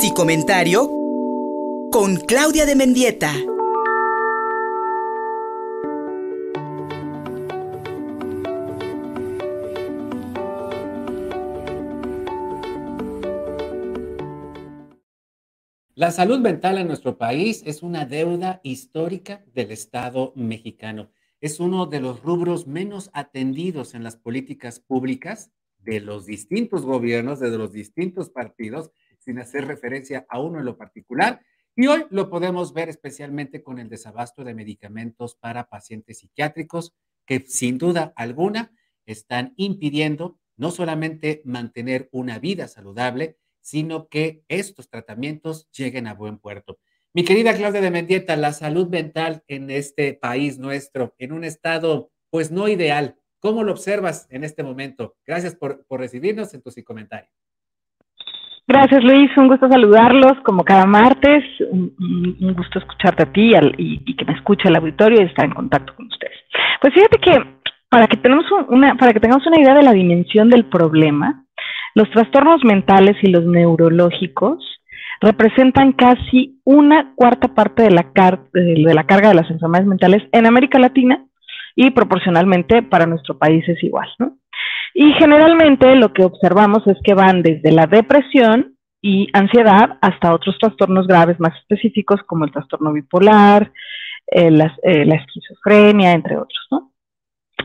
Sí comentario con Claudia de Mendieta. La salud mental en nuestro país es una deuda histórica del Estado mexicano. Es uno de los rubros menos atendidos en las políticas públicas de los distintos gobiernos, de los distintos partidos, sin hacer referencia a uno en lo particular. Y hoy lo podemos ver especialmente con el desabasto de medicamentos para pacientes psiquiátricos que sin duda alguna están impidiendo no solamente mantener una vida saludable, sino que estos tratamientos lleguen a buen puerto. Mi querida Claudia de Mendieta, la salud mental en este país nuestro, en un estado pues no ideal, ¿cómo lo observas en este momento? Gracias por recibirnos en tu comentario. Gracias, Luis, un gusto saludarlos como cada martes, un gusto escucharte a ti y que me escuche el auditorio y estar en contacto con ustedes. Pues fíjate que para que tengamos una idea de la dimensión del problema, los trastornos mentales y los neurológicos representan casi una cuarta parte de la carga de las enfermedades mentales en América Latina y proporcionalmente para nuestro país es igual, ¿no? Y generalmente lo que observamos es que van desde la depresión y ansiedad hasta otros trastornos graves más específicos como el trastorno bipolar, la esquizofrenia, entre otros, ¿no?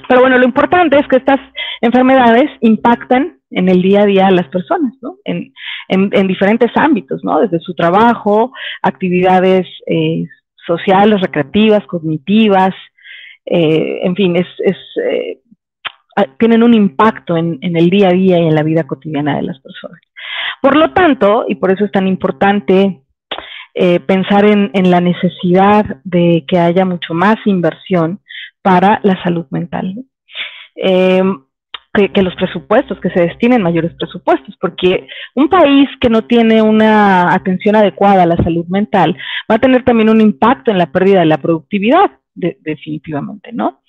Pero bueno, lo importante es que estas enfermedades impactan en el día a día a las personas, ¿no? En diferentes ámbitos, ¿no? Desde su trabajo, actividades sociales, recreativas, cognitivas, en fin, tienen un impacto en el día a día y en la vida cotidiana de las personas. Por lo tanto, y por eso es tan importante pensar en la necesidad de que haya mucho más inversión para la salud mental, ¿no? Que los presupuestos, que se destinen mayores presupuestos, porque un país que no tiene una atención adecuada a la salud mental va a tener también un impacto en la pérdida de la productividad, definitivamente, ¿no?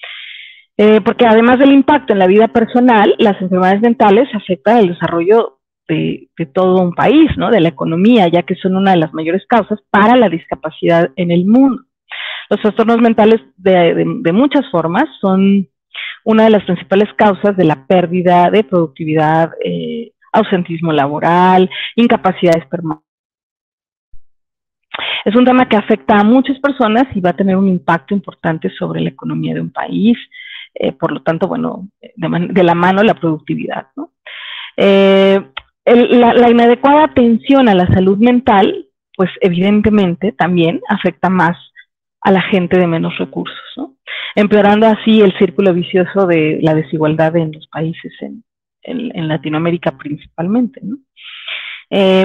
Porque además del impacto en la vida personal, las enfermedades mentales afectan el desarrollo de todo un país, ¿no? De la economía, ya que son una de las mayores causas para la discapacidad en el mundo. Los trastornos mentales de muchas formas son una de las principales causas de la pérdida de productividad, ausentismo laboral, incapacidades permanentes. Es un tema que afecta a muchas personas y va a tener un impacto importante sobre la economía de un país, por lo tanto, bueno, de la mano la productividad, ¿no? La inadecuada atención a la salud mental, pues evidentemente también afecta más a la gente de menos recursos, ¿no? Empeorando así el círculo vicioso de la desigualdad en los países en Latinoamérica principalmente, ¿no?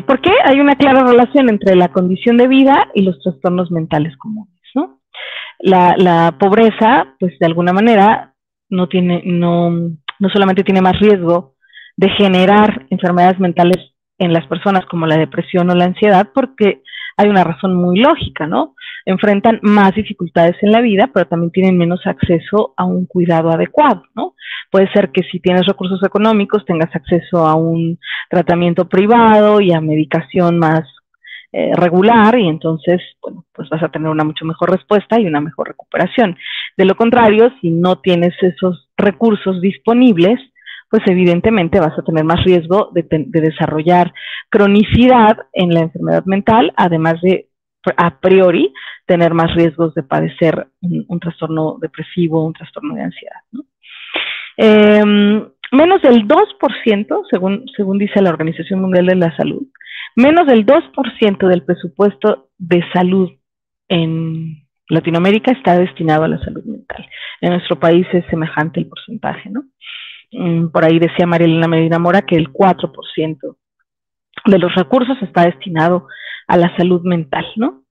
Porque hay una clara relación entre la condición de vida y los trastornos mentales comunes, ¿no? La pobreza, pues de alguna manera, no solamente tiene más riesgo de generar enfermedades mentales en las personas como la depresión o la ansiedad, porque hay una razón muy lógica, ¿no? Enfrentan más dificultades en la vida, pero también tienen menos acceso a un cuidado adecuado, ¿no? Puede ser que si tienes recursos económicos tengas acceso a un tratamiento privado y a medicación más regular, y entonces, bueno, pues vas a tener una mucho mejor respuesta y una mejor recuperación. De lo contrario, si no tienes esos recursos disponibles, pues evidentemente vas a tener más riesgo de desarrollar cronicidad en la enfermedad mental, además de, a priori, tener más riesgos de padecer un trastorno depresivo, un trastorno de ansiedad, ¿no? Menos del 2%, según dice la Organización Mundial de la Salud, menos del 2% del presupuesto de salud en Latinoamérica está destinado a la salud mental. En nuestro país es semejante el porcentaje, ¿no? Por ahí decía Marilena Medina Mora que el 4% de los recursos está destinado a la salud mental, ¿no?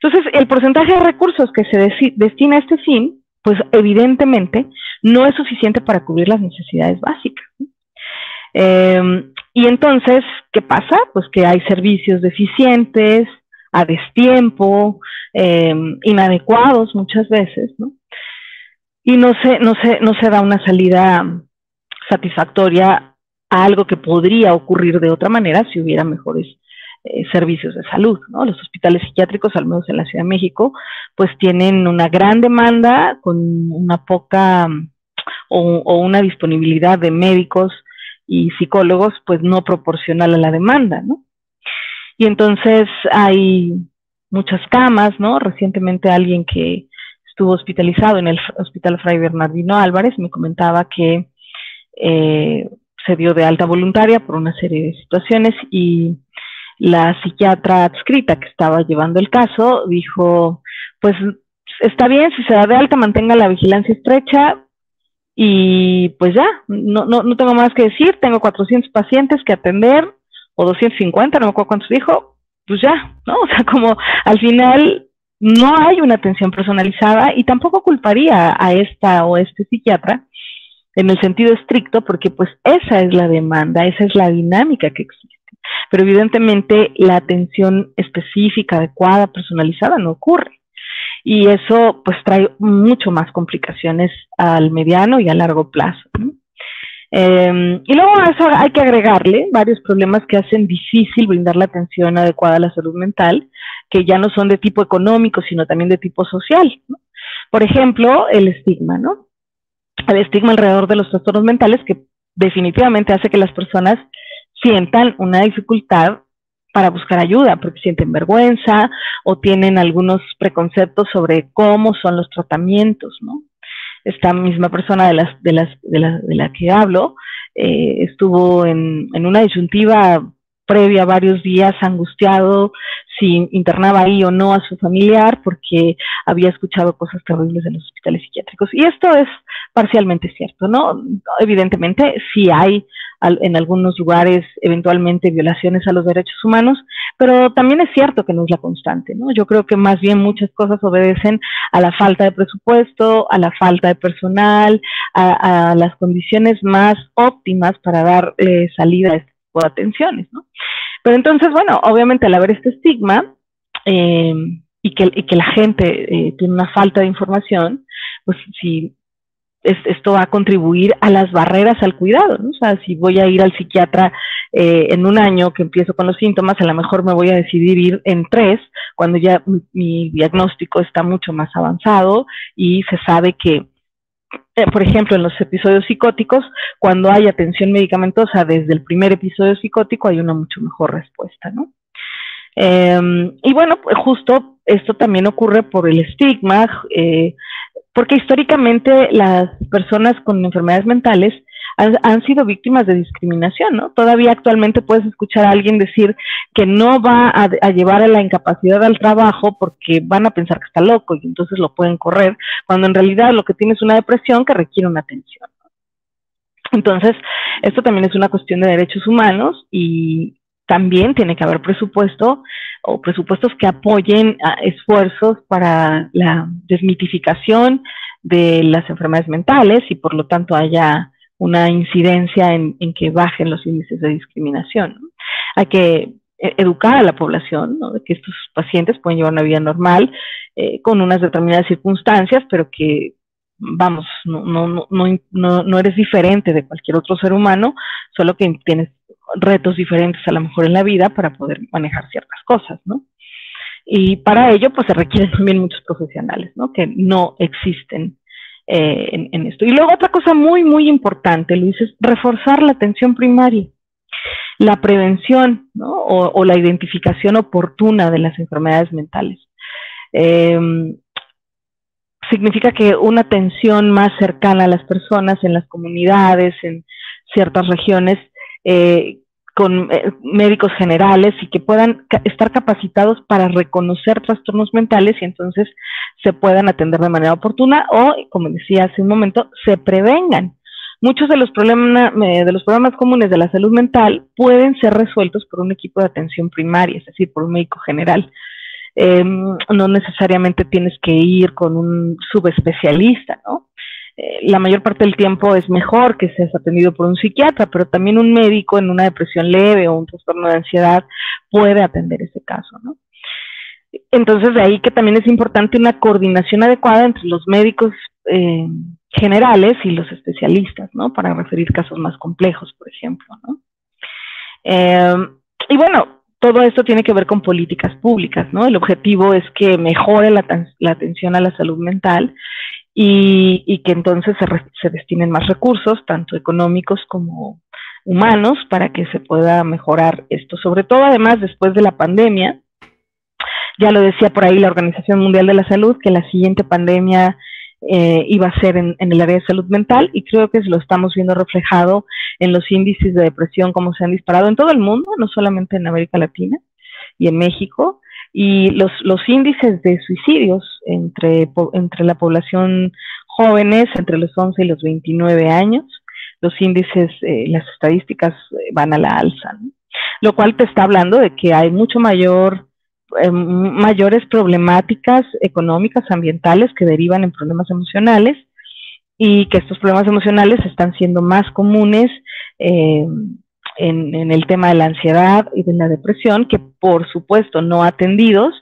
Entonces, el porcentaje de recursos que se destina a este fin, pues evidentemente no es suficiente para cubrir las necesidades básicas, ¿no? Y entonces, ¿qué pasa? Pues que hay servicios deficientes, a destiempo, inadecuados muchas veces, ¿no? Y no se da una salida satisfactoria a algo que podría ocurrir de otra manera si hubiera mejores servicios de salud, ¿no? Los hospitales psiquiátricos, al menos en la Ciudad de México, pues tienen una gran demanda con una poca o una disponibilidad de médicos y psicólogos pues no proporcional a la demanda, ¿no? Y entonces hay muchas camas, ¿no? Recientemente alguien que estuvo hospitalizado en el Hospital Fray Bernardino Álvarez me comentaba que se dio de alta voluntaria por una serie de situaciones y la psiquiatra adscrita que estaba llevando el caso dijo, pues está bien, si se da de alta, mantenga la vigilancia estrecha y pues ya, no tengo más que decir, tengo 400 pacientes que atender, o 250, no me acuerdo cuántos dijo, pues ya, ¿no? O sea, como al final no hay una atención personalizada y tampoco culparía a esta o este psiquiatra en el sentido estricto, porque pues esa es la demanda, esa es la dinámica que existe. Pero evidentemente la atención específica, adecuada, personalizada no ocurre. Y eso pues trae mucho más complicaciones al mediano y a largo plazo, ¿no? Y luego a eso hay que agregarle varios problemas que hacen difícil brindar la atención adecuada a la salud mental, que ya no son de tipo económico, sino también de tipo social, ¿no? Por ejemplo, el estigma, ¿no? El estigma alrededor de los trastornos mentales que definitivamente hace que las personas sientan una dificultad para buscar ayuda, porque sienten vergüenza o tienen algunos preconceptos sobre cómo son los tratamientos, ¿no? Esta misma persona de la que hablo estuvo en una disyuntiva previa varios días angustiado si internaba ahí o no a su familiar porque había escuchado cosas terribles en los hospitales psiquiátricos. Y esto es parcialmente cierto, ¿no? Evidentemente sí hay en algunos lugares eventualmente violaciones a los derechos humanos, pero también es cierto que no es la constante, ¿no? Yo creo que más bien muchas cosas obedecen a la falta de presupuesto, a la falta de personal, a las condiciones más óptimas para dar salida a este tipo de atenciones, ¿no? Pero entonces, bueno, obviamente al haber este estigma y que la gente tiene una falta de información, pues sí, esto va a contribuir a las barreras al cuidado, ¿no? O sea, si voy a ir al psiquiatra en un año que empiezo con los síntomas, a lo mejor me voy a decidir ir en 3, cuando ya mi diagnóstico está mucho más avanzado y se sabe que, por ejemplo, en los episodios psicóticos, cuando hay atención medicamentosa desde el primer episodio psicótico, hay una mucho mejor respuesta, ¿no? Y bueno, pues justo esto también ocurre por el estigma, porque históricamente las personas con enfermedades mentales han sido víctimas de discriminación, ¿no? Todavía actualmente puedes escuchar a alguien decir que no va a llevar a la incapacidad al trabajo porque van a pensar que está loco y entonces lo pueden correr, cuando en realidad lo que tiene es una depresión que requiere una atención. Entonces, esto también es una cuestión de derechos humanos y también tiene que haber presupuesto o presupuestos que apoyen esfuerzos para la desmitificación de las enfermedades mentales y por lo tanto haya una incidencia en que bajen los índices de discriminación, ¿no? Hay que educar a la población, ¿no? De que estos pacientes pueden llevar una vida normal con unas determinadas circunstancias, pero que, vamos, no eres diferente de cualquier otro ser humano, solo que tienes retos diferentes a lo mejor en la vida para poder manejar ciertas cosas, ¿no? Y para ello, pues se requieren también muchos profesionales, ¿no? Que no existen en esto. Y luego otra cosa muy, muy importante, Luis, es reforzar la atención primaria, la prevención, ¿no? O la identificación oportuna de las enfermedades mentales. Significa que una atención más cercana a las personas en las comunidades, en ciertas regiones, con médicos generales y que puedan estar capacitados para reconocer trastornos mentales y entonces se puedan atender de manera oportuna o, como decía hace un momento, se prevengan. Muchos de los problemas comunes de la salud mental pueden ser resueltos por un equipo de atención primaria, es decir, por un médico general. No necesariamente tienes que ir con un subespecialista, ¿no? La mayor parte del tiempo es mejor que seas atendido por un psiquiatra, pero también un médico en una depresión leve o un trastorno de ansiedad puede atender ese caso, ¿no? Entonces, de ahí que también es importante una coordinación adecuada entre los médicos generales y los especialistas, ¿no? Para referir casos más complejos, por ejemplo, ¿no? Y bueno, todo esto tiene que ver con políticas públicas, ¿no? El objetivo es que mejore la atención a la salud mental y que entonces se destinen más recursos, tanto económicos como humanos, para que se pueda mejorar esto. Sobre todo, además, después de la pandemia, ya lo decía por ahí la Organización Mundial de la Salud, que la siguiente pandemia iba a ser en el área de salud mental, y creo que lo estamos viendo reflejado en los índices de depresión, como se han disparado en todo el mundo, no solamente en América Latina y en México, y los índices de suicidios entre la población jóvenes, entre los 11 y los 29 años, los índices, las estadísticas van a la alza, ¿no? Lo cual te está hablando de que hay mayores problemáticas económicas, ambientales, que derivan en problemas emocionales, y que estos problemas emocionales están siendo más comunes en el tema de la ansiedad y de la depresión, que por supuesto no atendidos,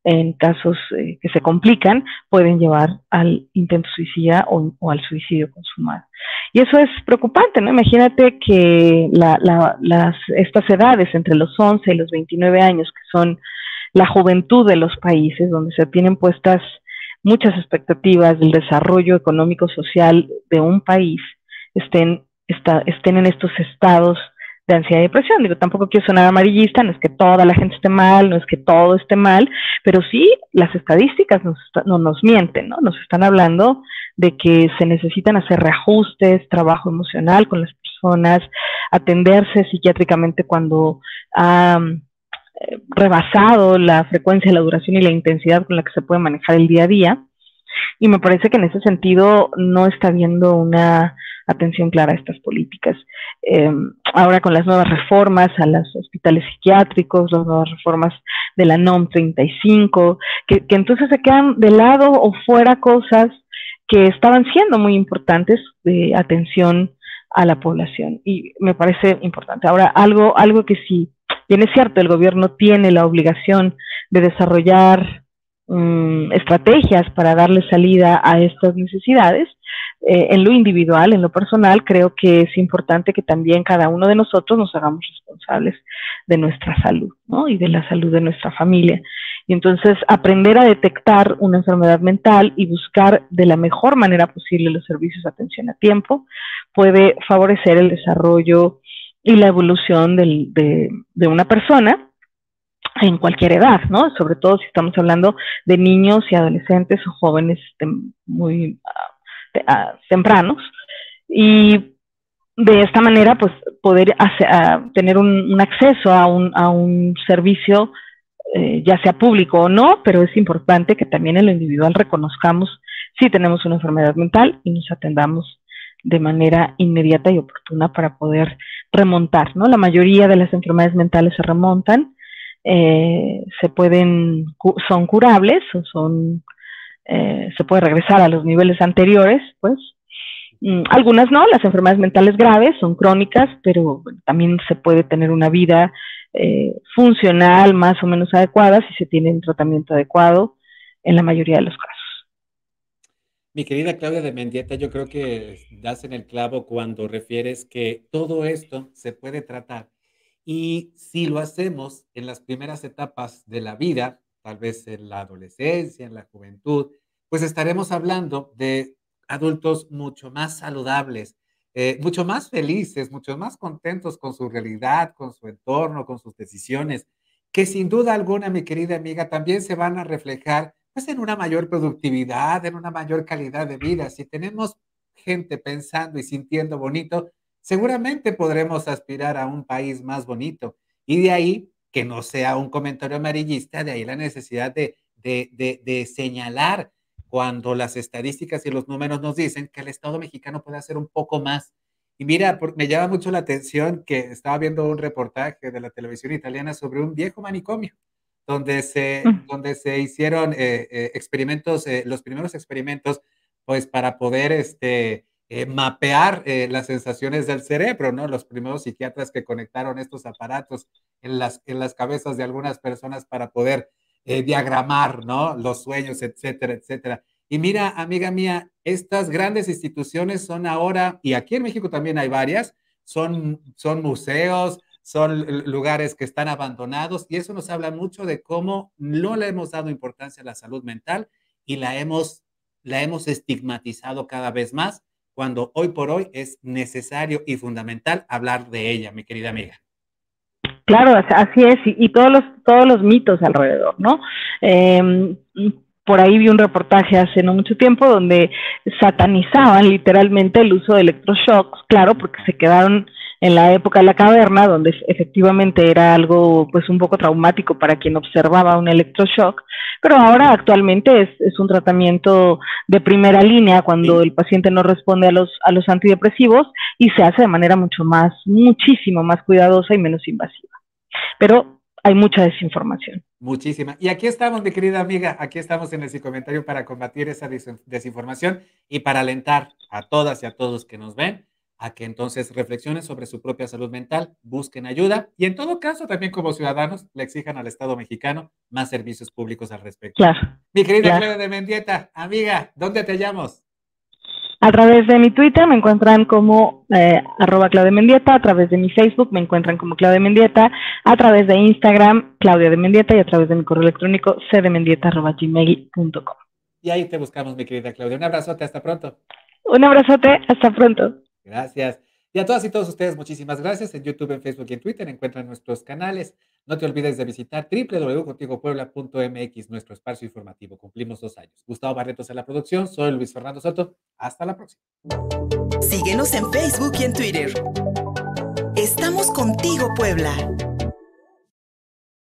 en casos que se complican, pueden llevar al intento suicida o al suicidio consumado. Y eso es preocupante, ¿no? Imagínate que estas edades, entre los 11 y los 29 años, que son la juventud de los países, donde se tienen puestas muchas expectativas del desarrollo económico social de un país, estén en estos estados de ansiedad y depresión. Digo, tampoco quiero sonar amarillista, no es que toda la gente esté mal, no es que todo esté mal, pero sí las estadísticas no nos mienten, ¿no? Nos están hablando de que se necesitan hacer reajustes, trabajo emocional con las personas, atenderse psiquiátricamente cuando rebasado la frecuencia, la duración y la intensidad con la que se puede manejar el día a día. Y me parece que en ese sentido no está habiendo una atención clara a estas políticas. Ahora con las nuevas reformas a los hospitales psiquiátricos, las nuevas reformas de la NOM 35, que entonces se quedan de lado o fuera cosas que estaban siendo muy importantes de atención a la población, y me parece importante. Ahora, algo que sí, bien es cierto, el gobierno tiene la obligación de desarrollar estrategias para darle salida a estas necesidades. En lo individual, en lo personal, creo que es importante que también cada uno de nosotros nos hagamos responsables de nuestra salud, ¿no? Y de la salud de nuestra familia. Y entonces aprender a detectar una enfermedad mental y buscar de la mejor manera posible los servicios de atención a tiempo puede favorecer el desarrollo y la evolución de una persona en cualquier edad, ¿no? Sobre todo si estamos hablando de niños y adolescentes o jóvenes muy tempranos, y de esta manera pues poder tener un acceso a un servicio, ya sea público o no, pero es importante que también en lo individual reconozcamos si tenemos una enfermedad mental y nos atendamos de manera inmediata y oportuna para poder remontar, ¿no? La mayoría de las enfermedades mentales se remontan, son curables o se puede regresar a los niveles anteriores, pues. Algunas no, las enfermedades mentales graves son crónicas, pero también se puede tener una vida funcional más o menos adecuada si se tiene un tratamiento adecuado en la mayoría de los casos. Mi querida Claudia de Mendieta, yo creo que das en el clavo cuando refieres que todo esto se puede tratar. Y si lo hacemos en las primeras etapas de la vida, tal vez en la adolescencia, en la juventud, pues estaremos hablando de adultos mucho más saludables, mucho más felices, mucho más contentos con su realidad, con su entorno, con sus decisiones, que sin duda alguna, mi querida amiga, también se van a reflejar pues en una mayor productividad, en una mayor calidad de vida. Si tenemos gente pensando y sintiendo bonito, seguramente podremos aspirar a un país más bonito. Y de ahí que no sea un comentario amarillista, de ahí la necesidad de señalar cuando las estadísticas y los números nos dicen que el Estado mexicano puede hacer un poco más. Y mira, me llama mucho la atención que estaba viendo un reportaje de la televisión italiana sobre un viejo manicomio donde se hicieron experimentos, los primeros experimentos, pues para poder mapear las sensaciones del cerebro, ¿no? Los primeros psiquiatras que conectaron estos aparatos en las cabezas de algunas personas para poder diagramar, ¿no? Los sueños, etcétera, etcétera. Y mira, amiga mía, estas grandes instituciones son ahora, y aquí en México también hay varias, son museos, son lugares que están abandonados y eso nos habla mucho de cómo no le hemos dado importancia a la salud mental y la hemos estigmatizado cada vez más, cuando hoy por hoy es necesario y fundamental hablar de ella, mi querida amiga. Claro, así es, y todos los mitos alrededor, ¿no? Por ahí vi un reportaje hace no mucho tiempo donde satanizaban literalmente el uso de electroshocks, claro, porque se quedaron en la época de la caverna, donde efectivamente era algo pues un poco traumático para quien observaba un electroshock, pero ahora actualmente es un tratamiento de primera línea cuando el paciente no responde a los antidepresivos y se hace de manera muchísimo más cuidadosa y menos invasiva. Pero hay mucha desinformación. Muchísima. Y aquí estamos, mi querida amiga, aquí estamos en el Psicomentario para combatir esa desinformación y para alentar a todas y a todos que nos ven a que entonces reflexionen sobre su propia salud mental, busquen ayuda y en todo caso también como ciudadanos le exijan al Estado mexicano más servicios públicos al respecto. Claro. Mi querida Claudia de Mendieta, amiga, ¿dónde te hallamos? A través de mi Twitter me encuentran como @Claudia Mendieta, a través de mi Facebook me encuentran como Claudia Mendieta, a través de Instagram Claudia de Mendieta y a través de mi correo electrónico cdemendieta@gmail.com. Y ahí te buscamos, mi querida Claudia. Un abrazote, hasta pronto. Un abrazote, hasta pronto. Gracias. Y a todas y todos ustedes, muchísimas gracias. En YouTube, en Facebook y en Twitter encuentran nuestros canales. No te olvides de visitar www.contigopuebla.mx, nuestro espacio informativo. Cumplimos 2 años. Gustavo Barretos en la producción. Soy Luis Fernando Soto. Hasta la próxima. Síguenos en Facebook y en Twitter. Estamos contigo, Puebla.